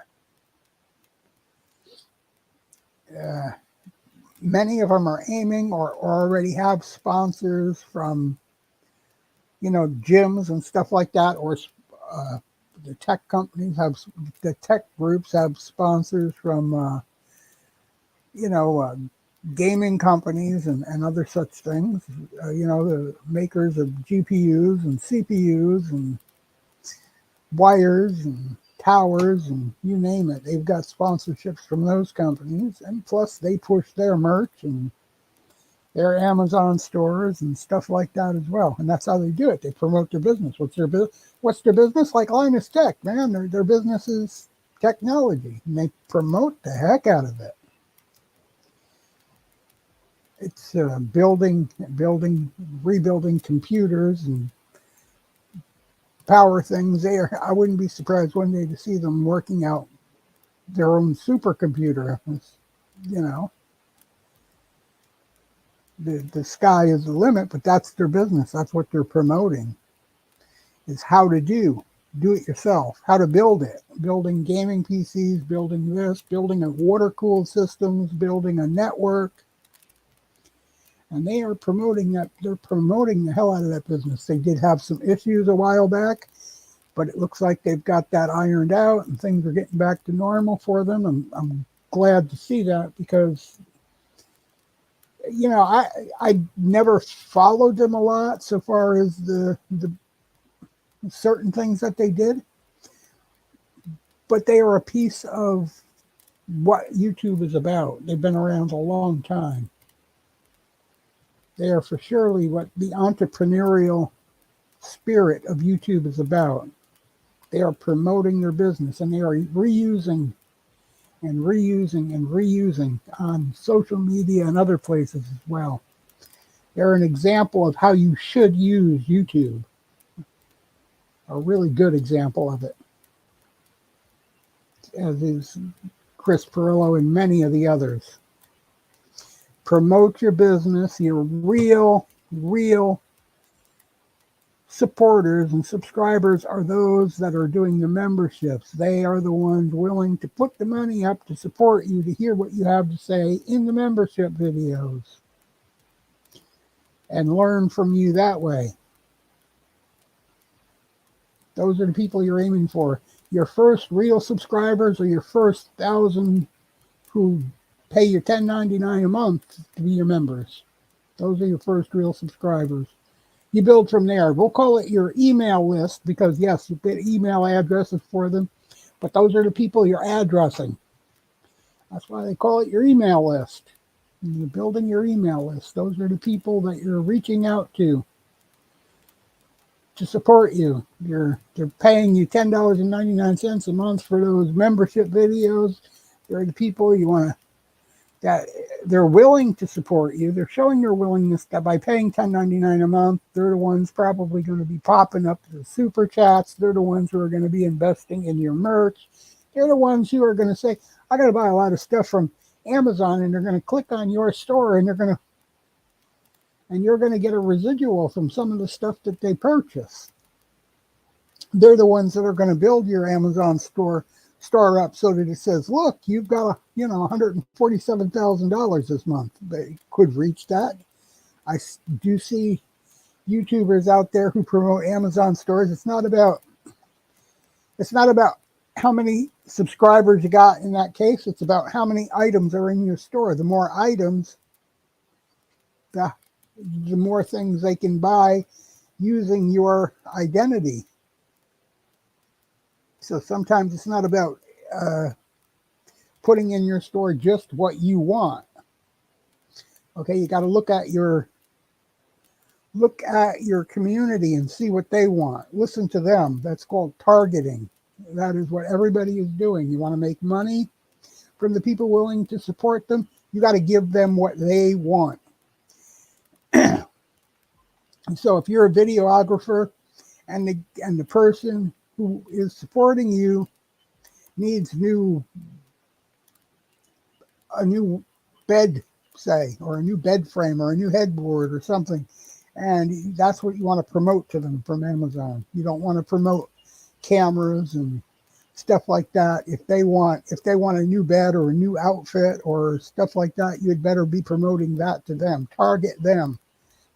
Many of them are aiming or already have sponsors from, gyms and stuff like that, or the tech groups have sponsors from, gaming companies and other such things. The makers of GPUs and CPUs and wires and towers and you name it. They've got sponsorships from those companies, and plus they push their merch and their Amazon stores and stuff like that as well. And that's how they do it. They promote their business. What's their business? Like Linus Tech, man. Their business is technology, and they promote the heck out of it. It's rebuilding computers and power things. I wouldn't be surprised one day to see them working out their own supercomputer. you know, the sky is the limit, but that's their business. That's what they're promoting, is how to do it yourself, how to build it, building gaming PCs, building this, building a water-cooled systems, building a network. And they are promoting that. They're promoting the hell out of that business. They did have some issues a while back, but it looks like they've got that ironed out and things are getting back to normal for them. I'm glad to see that, because, you know, I never followed them a lot so far as the certain things that they did, but they are a piece of what YouTube is about. They've been around a long time. They are for surely what the entrepreneurial spirit of YouTube is about. They are promoting their business, and they are reusing and reusing and reusing on social media and other places as well. They're an example of how you should use YouTube. A really good example of it, as is Chris Perillo and many of the others. Promote your business. Your real supporters and subscribers are those that are doing the memberships. They are the ones willing to put the money up to support you, to hear what you have to say in the membership videos, and learn from you that way. Those are the people you're aiming for. Your first real subscribers are your first 1,000 who pay you $10.99 a month to be your members. Those are your first real subscribers. You build from there. We'll call it your email list, because yes, you put email addresses for them, but those are the people you're addressing. That's why they call it your email list. And you're building your email list. Those are the people that you're reaching out to support you. They're paying you $10.99 a month for those membership videos. They're the people you want to, that they're willing to support you. They're showing their willingness that by paying $10.99 a month, they're the ones probably going to be popping up the super chats. They're the ones who are going to be investing in your merch. They're the ones who are going to say, I got to buy a lot of stuff from Amazon, and they're going to click on your store, and you're going to get a residual from some of the stuff that they purchase. They're the ones that are going to build your Amazon store up so that it says, look, you've got $147,000 this month. They could reach that. I do see YouTubers out there who promote Amazon stores. It's not about how many subscribers you got in that case. It's about how many items are in your store. The more items, the more things they can buy using your identity. So sometimes it's not about putting in your store just what you want. Okay, you got to look at your community and see what they want. Listen to them. That's called targeting. That is what everybody is doing. You want to make money from the people willing to support them. You got to give them what they want. And so if you're a videographer and the person who is supporting you needs a new bed, say, or a new bed frame or a new headboard or something, and that's what you want to promote to them from Amazon. You don't want to promote cameras and stuff like that. If they want a new bed or a new outfit or stuff like that, you'd better be promoting that to them. Target them,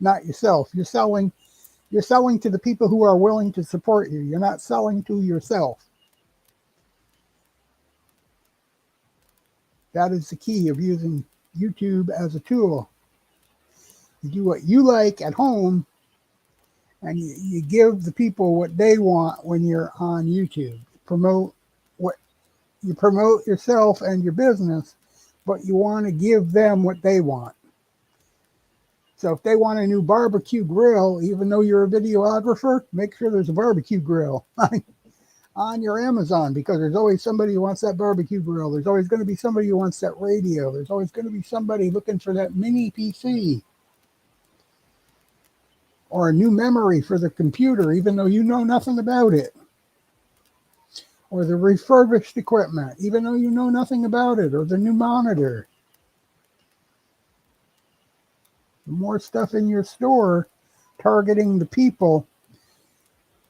not yourself. You're selling to the people who are willing to support you. You're not selling to yourself. That is the key of using YouTube as a tool. You do what you like at home, and you give the people what they want when you're on YouTube. You promote yourself and your business, but you want to give them what they want. So if they want a new barbecue grill, even though you're a videographer, make sure there's a barbecue grill on your Amazon, because there's always somebody who wants that barbecue grill. There's always going to be somebody who wants that radio. There's always going to be somebody looking for that mini PC or a new memory for the computer, even though you know nothing about it. Or the refurbished equipment, even though you know nothing about it, or the new monitor. The more stuff in your store targeting the people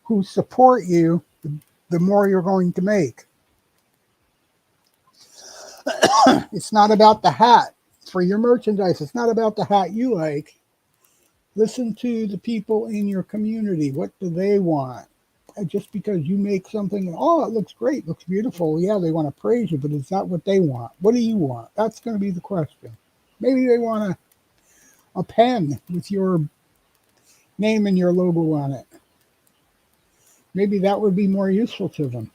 who support you, the more you're going to make. It's not about the hat for your merchandise. It's not about the hat you like. Listen to the people in your community. What do they want? Just because you make something, oh, it looks great, looks beautiful. Yeah, they want to praise you, but is that what they want? What do you want? That's going to be the question. Maybe they want a pen with your name and your logo on it. Maybe that would be more useful to them,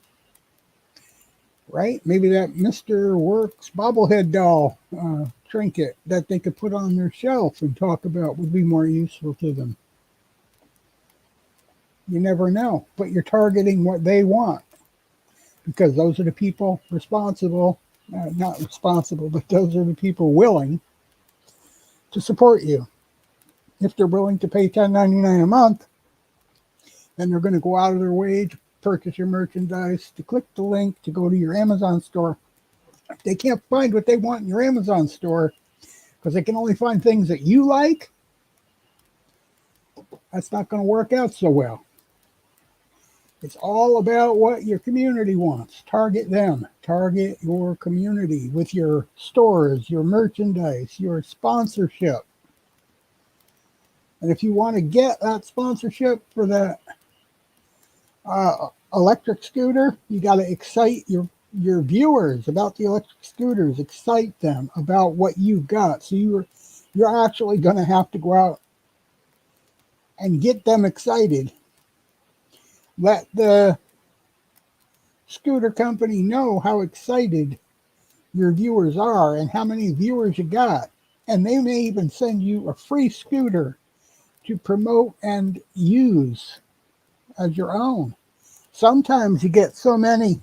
right? Maybe that Mr. Works bobblehead doll trinket that they could put on their shelf and talk about would be more useful to them. You never know, but you're targeting what they want because those are the people responsible, not responsible, but those are the people willing to support you. If they're willing to pay $10.99 a month, then they're going to go out of their way to purchase your merchandise, to click the link, to go to your Amazon store. If they can't find what they want in your Amazon store because they can only find things that you like, that's not going to work out so well. It's all about what your community wants. Target them. Target your community with your stores, your merchandise, your sponsorship. And if you want to get that sponsorship for that electric scooter, you got to excite your viewers about the electric scooters. Excite them about what you've got. So you're actually going to have to go out and get them excited. Let the scooter company know how excited your viewers are and how many viewers you got. And they may even send you a free scooter to promote and use as your own. Sometimes you get so many,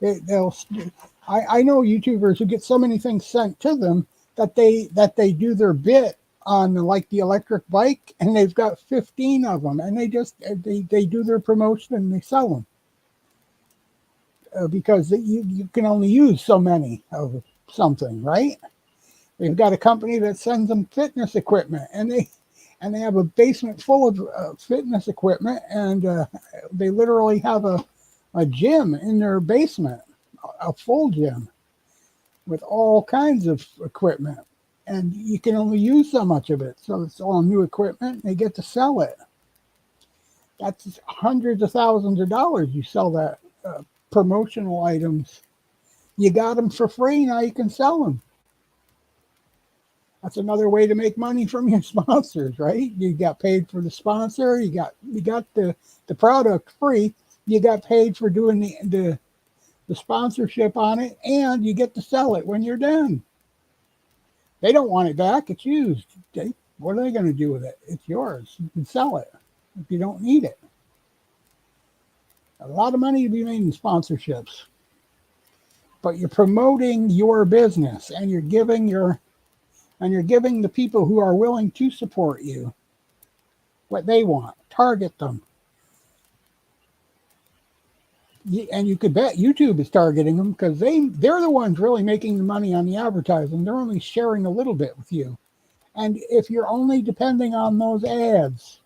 I know YouTubers who get so many things sent to them that they do their bit on like the electric bike, and they've got 15 of them, and they do their promotion and they sell them because you can only use so many of something, right? They've got a company that sends them fitness equipment, and they have a basement full of fitness equipment, and they literally have a gym in their basement, a full gym with all kinds of equipment. And you can only use so much of it. So it's all new equipment. They get to sell it. That's hundreds of thousands of dollars. You sell that promotional items. You got them for free. Now you can sell them. That's another way to make money from your sponsors, right? You got paid for the sponsor. You got the product free. You got paid for doing the sponsorship on it, and you get to sell it when you're done. They don't want it back. It's used. What are they going to do with it? It's yours. You can sell it if you don't need it. A lot of money to be made in sponsorships. But you're promoting your business, and you're giving the people who are willing to support you what they want. Target them. And you could bet YouTube is targeting them because they're the ones really making the money on the advertising. They're only sharing a little bit with you. And if you're only depending on those ads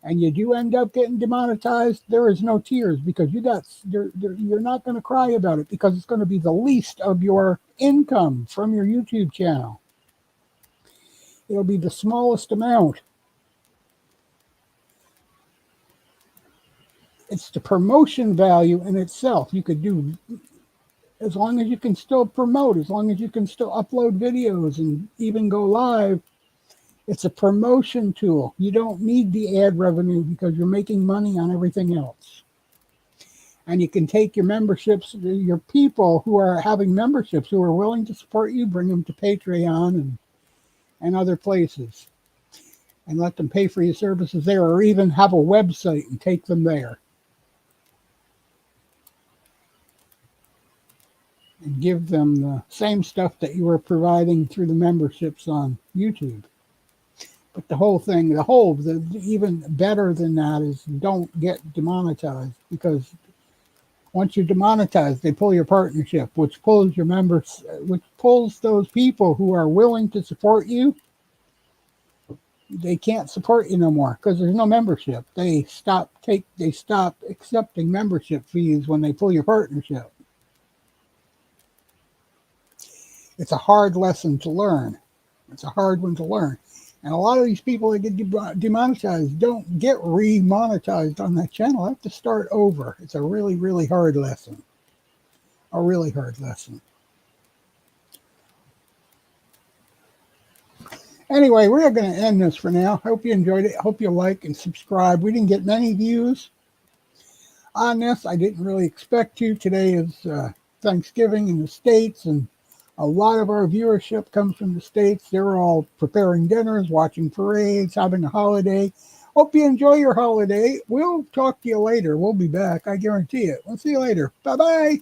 and you do end up getting demonetized, there is no tears because you're not going to cry about it because it's going to be the least of your income from your YouTube channel. It'll be the smallest amount. It's the promotion value in itself. You could do, as long as you can still promote, as long as you can still upload videos and even go live, it's a promotion tool. You don't need the ad revenue because you're making money on everything else. And you can take your memberships, your people who are having memberships, who are willing to support you, bring them to Patreon and other places, and let them pay for your services there, or even have a website and take them there. And give them the same stuff that you were providing through the memberships on YouTube. But even better than that is don't get demonetized, because once you're demonetized, they pull your partnership, which pulls your members, which pulls those people who are willing to support you they can't support you no more because there's no membership. They stop accepting membership fees when they pull your partnership. It's a hard lesson to learn. It's a hard one to learn. And a lot of these people that get demonetized don't get remonetized on that channel. I have to start over. It's a really, really hard lesson. A really hard lesson. Anyway, we're going to end this for now. Hope you enjoyed it. Hope you like and subscribe. We didn't get many views on this. I didn't really expect to. Today is Thanksgiving in the States, and a lot of our viewership comes from the States. They're all preparing dinners, watching parades, having a holiday. Hope you enjoy your holiday. We'll talk to you later. We'll be back. I guarantee it. We'll see you later. Bye-bye.